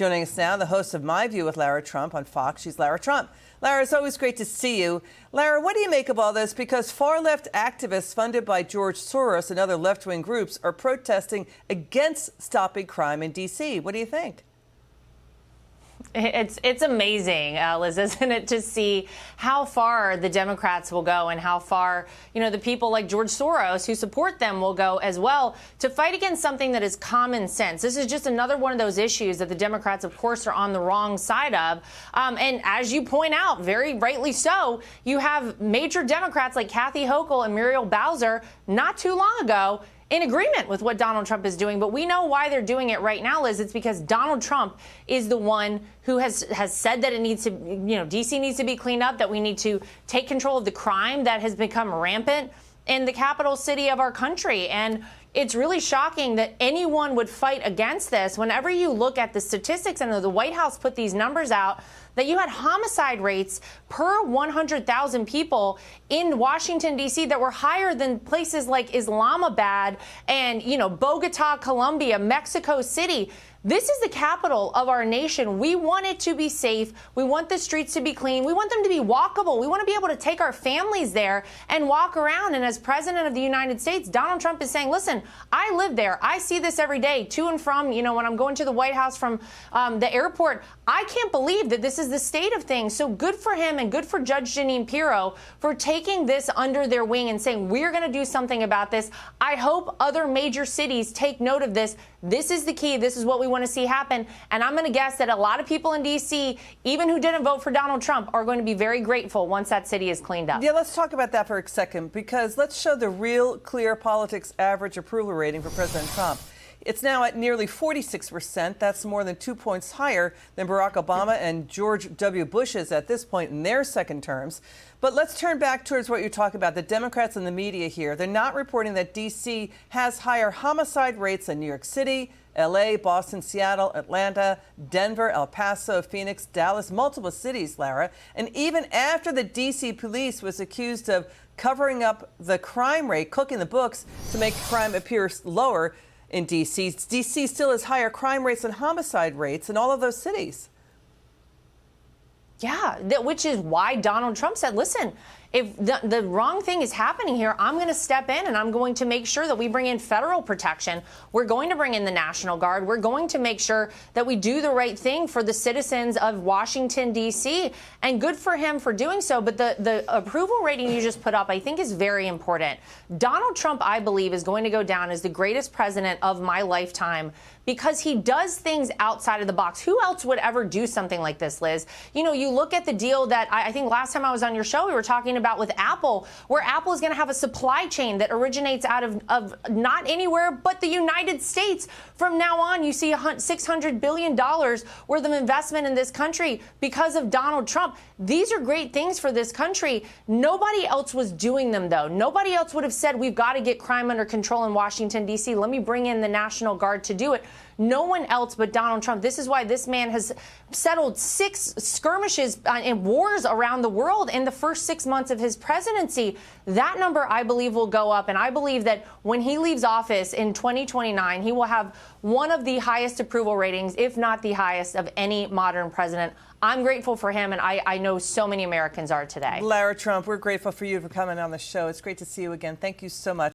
Joining us now, the host of My View with Lara Trump on Fox. She's Lara Trump. Lara, it's always great to see you. Lara, what do you make of all this? Because far-left activists funded by George Soros and other left-wing groups are protesting against stopping crime in D.C. What do you think? It's amazing, Liz, isn't it, to see how far the Democrats will go and how far, the people like George Soros who support them will go as well to fight against something that is common sense. This is just another one of those issues that the Democrats, of course, are on the wrong side of. And as you point out, very rightly so, you have major Democrats like Kathy Hochul and Muriel Bowser not too long ago in agreement with what Donald Trump is doing. But we know why they're doing it right now, Liz. It's because Donald Trump is the one who has said that it needs to, D.C. needs to be cleaned up, that we need to take control of the crime that has become rampant in the capital city of our country. And it's really shocking that anyone would fight against this. Whenever you look at the statistics, and the White House put these numbers out, that you had homicide rates per 100,000 people in Washington, D.C. that were higher than places like Islamabad and, Bogota, Colombia, Mexico City. This is the capital of our nation. We want it to be safe. We want the streets to be clean. We want them to be walkable. We want to be able to take our families there and walk around. And as president of the United States, Donald Trump is saying, listen, I live there. I see this every day to and from, when I'm going to the White House from the airport. I can't believe that this is the state of things. So good for him and good for Judge Jeanine Pirro for taking this under their wing and saying, we're going to do something about this. I hope other major cities take note of this. This is the key. This is what we want to see happen. And I'm going to guess that a lot of people in D.C., even who didn't vote for Donald Trump, are going to be very grateful once that city is cleaned up. Yeah, let's talk about that for a second, because let's show the real Clear Politics average approval rating for President Trump. It's now at nearly 46%. That's more than 2 points higher than Barack Obama and George W. Bush's at this point in their second terms. But let's turn back towards what you're talking about, the Democrats and the media here. They're not reporting that D.C. has higher homicide rates than New York City, L.A., Boston, Seattle, Atlanta, Denver, El Paso, Phoenix, Dallas, multiple cities, Lara. And even after the D.C. police was accused of covering up the crime rate, cooking the books to make crime appear lower in D.C., D.C. still has higher crime rates and homicide rates in all of those cities. Yeah, which is why Donald Trump said, listen, if the wrong thing is happening here, I'm going to step in and I'm going to make sure that we bring in federal protection. We're going to bring in the National Guard. We're going to make sure that we do the right thing for the citizens of Washington, D.C. And good for him for doing so. But the approval rating you just put up, I think, is very important. Donald Trump, I believe, is going to go down as the greatest president of my lifetime because he does things outside of the box. Who else would ever do something like this, Liz? You look at the deal that I think last time I was on your show, we were talking about with Apple, where Apple is going to have a supply chain that originates out of not anywhere but the United States. From now on, you see $600 billion worth of investment in this country because of Donald Trump. These are great things for this country. Nobody else was doing them, though. Nobody else would have said, we've got to get crime under control in Washington, D.C. Let me bring in the National Guard to do it. No one else but Donald Trump. This is why this man has settled 6 skirmishes and wars around the world in the first 6 months of his presidency. That number, I believe, will go up. And I believe that when he leaves office in 2029, he will have one of the highest approval ratings, if not the highest, of any modern president. I'm grateful for him, and I know so many Americans are today. Lara Trump, we're grateful for you for coming on the show. It's great to see you again. Thank you so much.